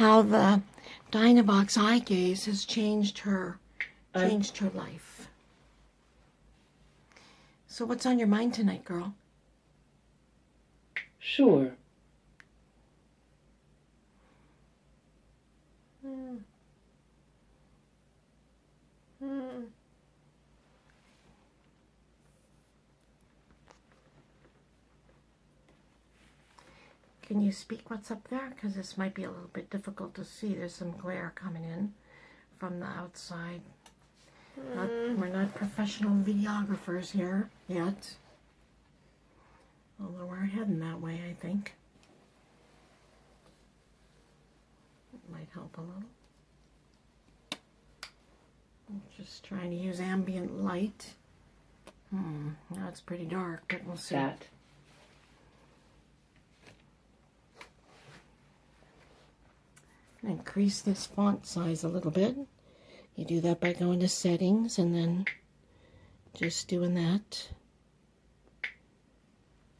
how the Dynavox Eyegaze has changed her life. So what's on your mind tonight, girl? Sure. Can you speak what's up there? Because this might be a little bit difficult to see. There's some glare coming in from the outside. We're not professional videographers here yet. Although we're heading that way, I think. It might help a little. I'm just trying to use ambient light. Now it's pretty dark, but we'll see. Increase this font size a little bit. You do that by going to settings and then just doing that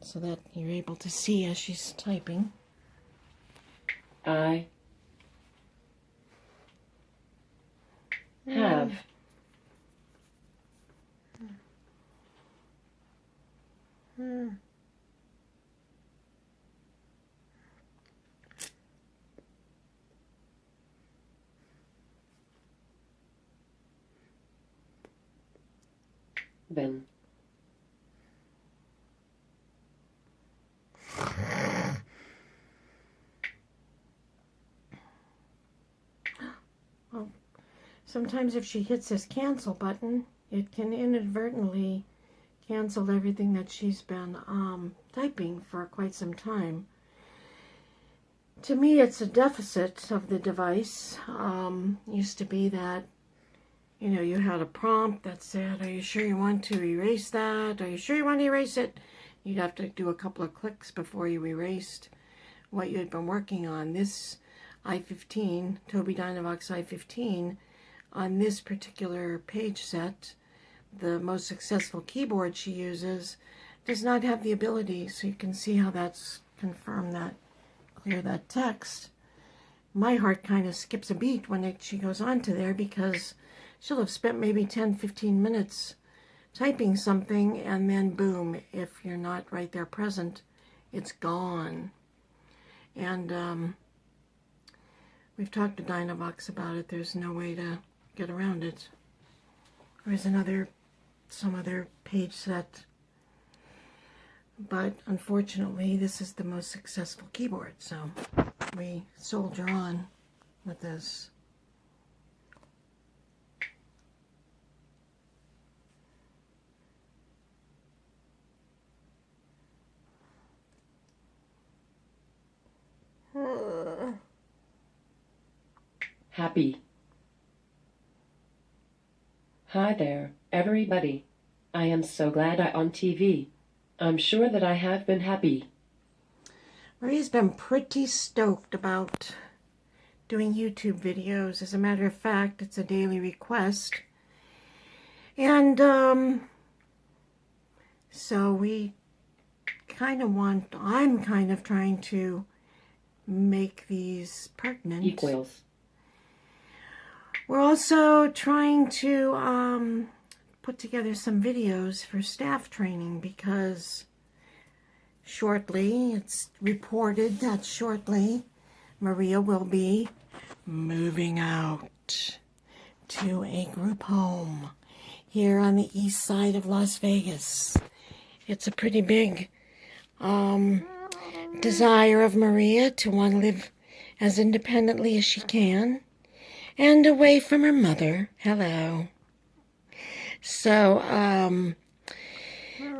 so that you're able to see as she's typing. I have been Well, sometimes if she hits this cancel button, it can inadvertently cancel everything that she's been typing for quite some time. To me, it's a deficit of the device. Used to be that, you know, you had a prompt that said, are you sure you want to erase that? Are you sure you want to erase it? You'd have to do a couple of clicks before you erased what you had been working on. This i15, Tobii Dynavox i15, on this particular page set, the most successful keyboard she uses, does not have the ability, so you can see how that's confirmed that, clear that text. My heart kind of skips a beat when she goes on to there, because she'll have spent maybe 10-15 minutes typing something, and then boom, if you're not right there present, it's gone. And we've talked to Dynavox about it. There's no way to get around it. There's some other page set, but unfortunately this is the most successful keyboard, so we soldier on with this. happy. Hi there, everybody. I am so glad I'm on TV. I'm sure that I have been happy. Maria's been pretty stoked about doing YouTube videos. As a matter of fact, it's a daily request. And so we kind of I'm kind of trying to make these pertinent. Equals. We're also trying to put together some videos for staff training, because shortly, it's reported that shortly, Maria will be moving out to a group home here on the east side of Las Vegas. It's a pretty big desire of Maria to want to live as independently as she can and away from her mother. Hello. So,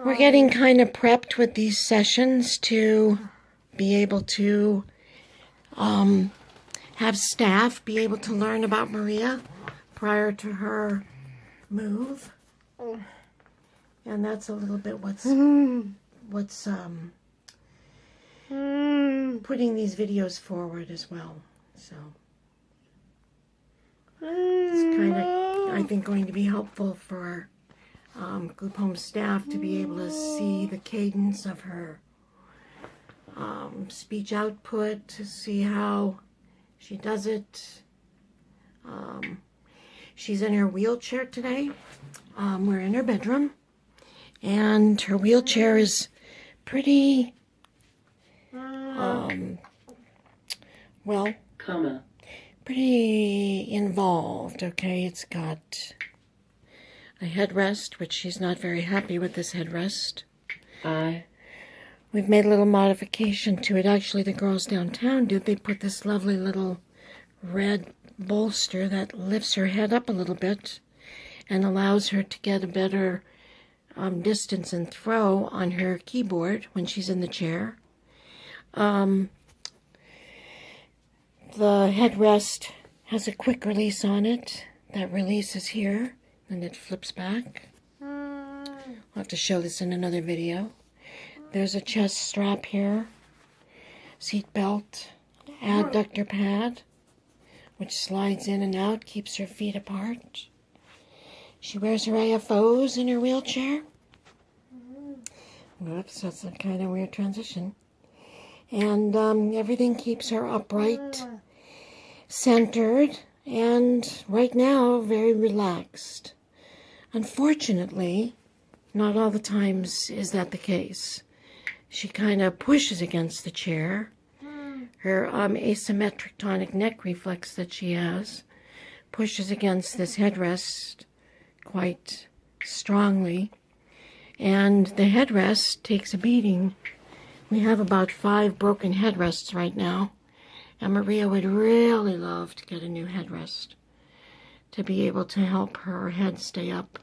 we're getting kind of prepped with these sessions to be able to have staff be able to learn about Maria prior to her move. And that's a little bit what's putting these videos forward as well. So it's kind of, I think, going to be helpful for group home staff to be able to see the cadence of her speech output, to see how She does it. She's in her wheelchair today. We're in her bedroom, and her wheelchair is pretty, well, pretty involved, okay? It's got a headrest, which she's not very happy with this headrest. We've made a little modification to it. Actually, the girls downtown did. They put this lovely little red bolster that lifts her head up a little bit and allows her to get a better distance and throw on her keyboard when she's in the chair. The headrest has a quick release on it. That release is here, and it flips back. I'll have to show this in another video. There's a chest strap here, seat belt, adductor pad, which slides in and out, keeps her feet apart. She wears her AFOs in her wheelchair. Whoops, that's a kind of weird transition. And everything keeps her upright, centered, and right now very relaxed. Unfortunately, not all the times is that the case. She kind of pushes against the chair. Her asymmetric tonic neck reflex that she has pushes against this headrest quite strongly. And the headrest takes a beating. We have about 5 broken headrests right now. And Maria would really love to get a new headrest to be able to help her head stay up.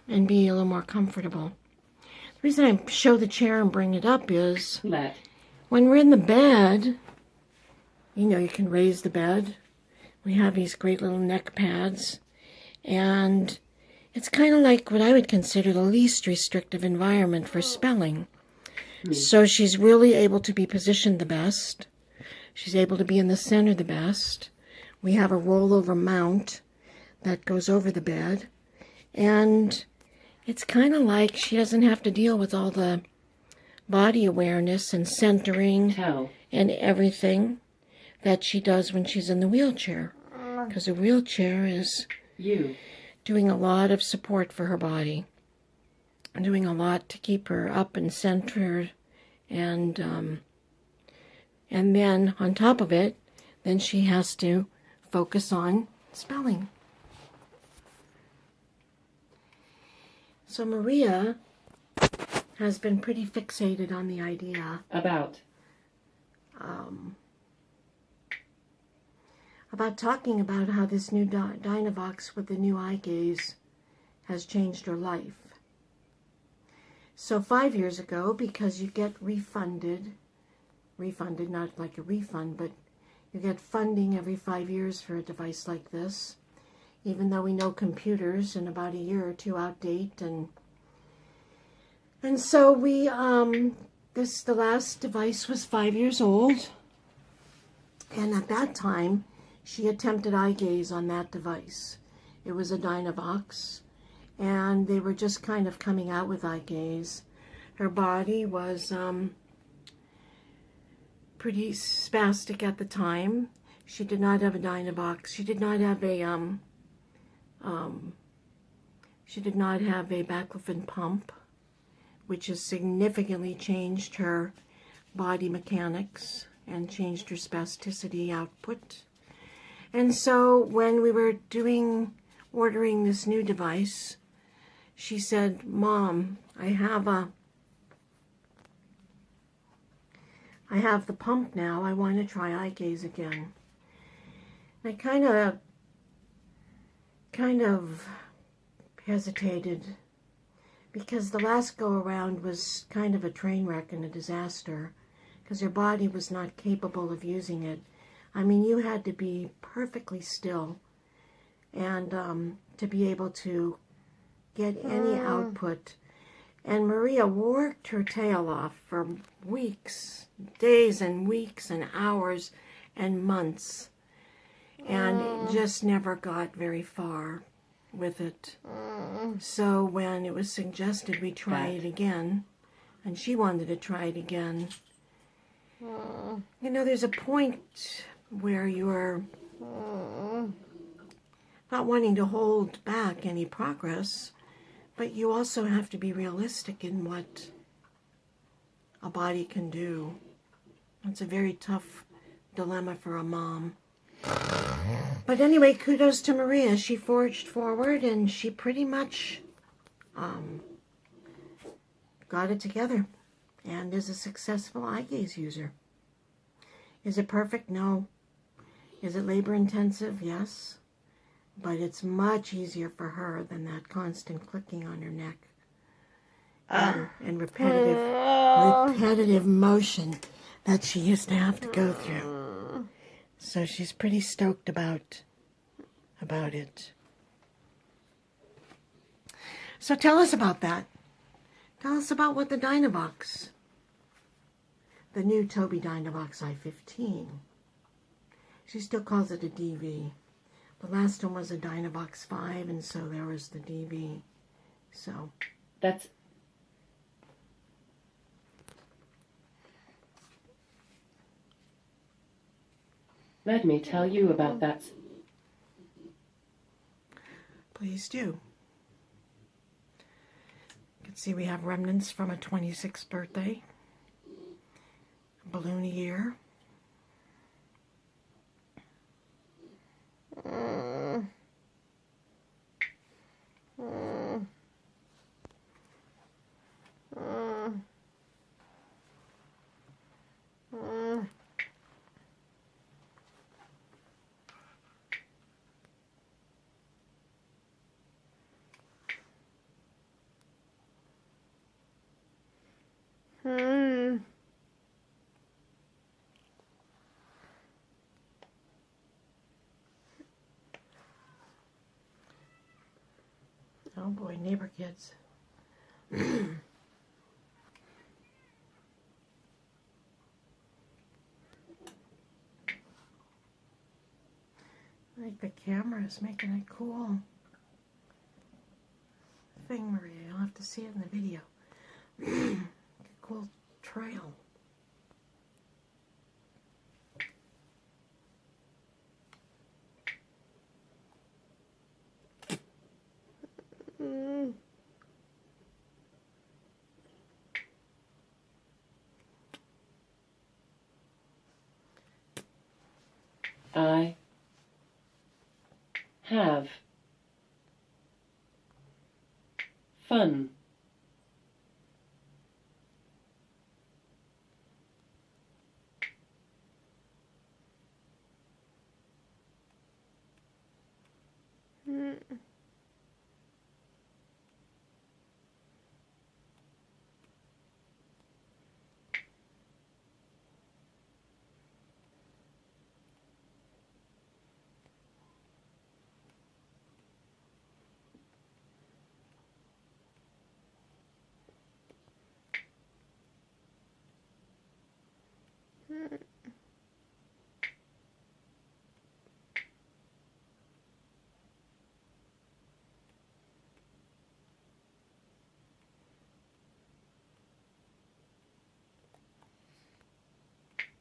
And be a little more comfortable. The reason I show the chair and bring it up is when we're in the bed, you know, you can raise the bed. We have these great little neck pads, and it's kind of like what I would consider the least restrictive environment for spelling. So she's really able to be positioned the best. She's able to be in the center the best. We have a rollover mount that goes over the bed, and it's kind of like she doesn't have to deal with all the body awareness and centering and everything that she does when she's in the wheelchair. Because the wheelchair is doing a lot of support for her body. Doing a lot to keep her up and centered. And then on top of it, then she has to focus on spelling. So Maria has been pretty fixated on the idea about talking about how this new Dynavox with the new Eyegaze has changed her life. So 5 years ago, because you get refunded, not like a refund, but you get funding every 5 years for a device like this, even though we know computers in about a year or two outdate, and so we the last device was 5 years old, and at that time she attempted Eyegaze on that device. It was a Dynavox, and they were just kind of coming out with Eyegaze. Her body was pretty spastic at the time. She did not have a Dynavox. She did not have a baclofen pump, which has significantly changed her body mechanics and changed her spasticity output. And so when we were ordering this new device, she said, "Mom, I have the pump now. I want to try Eyegaze again." I kind of hesitated, because the last go around was kind of a train wreck and a disaster, because her body was not capable of using it. I mean, you had to be perfectly still and to be able to get any output. And Maria worked her tail off for weeks, days and weeks and hours and months, and just never got very far with it. So when it was suggested we try it again, and she wanted to try it again, You know, there's a point where you're not wanting to hold back any progress, but you also have to be realistic in what a body can do. It's a very tough dilemma for a mom. But anyway, kudos to Maria. She forged forward and she pretty much got it together and is a successful Eyegaze user. Is it perfect? No. Is it labor intensive? Yes. But it's much easier for her than that constant clicking on her neck and repetitive motion that she used to have to go through. So she's pretty stoked about it. So tell us about that. Tell us about what the Dynavox, the new Tobii Dynavox i15. She still calls it a DV. The last one was a Dynavox 5, and so there was the DV. So That's... Let me tell you about that. please do. You can see we have remnants from a 26th birthday, a balloon ear. Oh boy, neighbor kids. I think the camera is making a cool thing, Maria. You'll have to see it in the video. A cool trail. I have fun.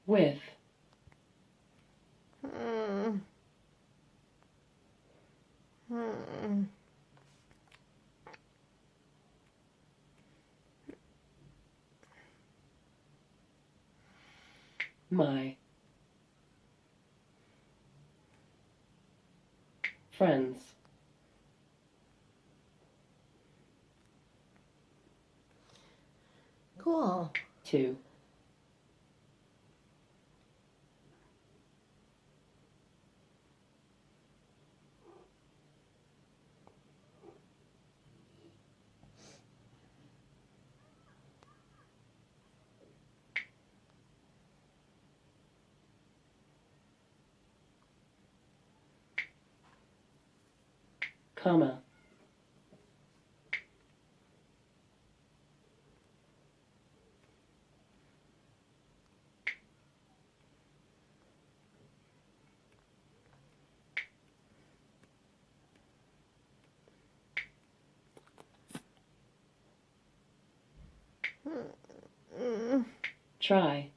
With my friends. Cool. 2. Comma. Try.